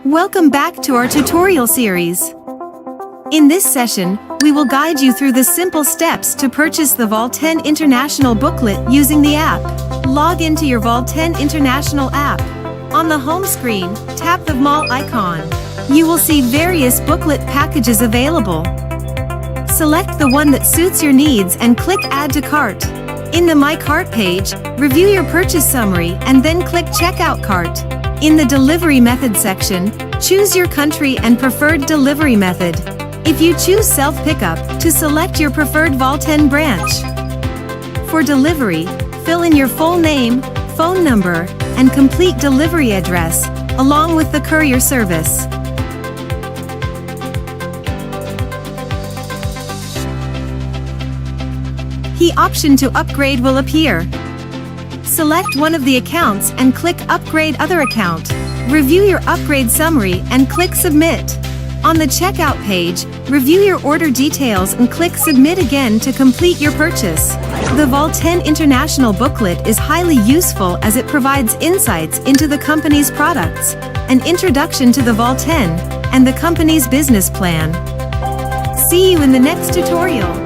Welcome back to our tutorial series. In this session, we will guide you through the simple steps to purchase the Volten International booklet using the app. Log into your Volten International app. On the home screen, tap the mall icon. You will see various booklet packages available. Select the one that suits your needs and click Add to Cart. In the My Cart page, review your purchase summary and then click Checkout Cart. In the Delivery Method section, choose your country and preferred delivery method. If you choose self-pickup, to select your preferred Volten branch. For delivery, fill in your full name, phone number, and complete delivery address, along with the courier service. The option to upgrade will appear. Select one of the accounts and click Upgrade Other Account. Review your upgrade summary and click Submit. On the checkout page, review your order details and click Submit again to complete your purchase. The Volten International booklet is highly useful as it provides insights into the company's products, an introduction to the Volten, and the company's business plan. See you in the next tutorial.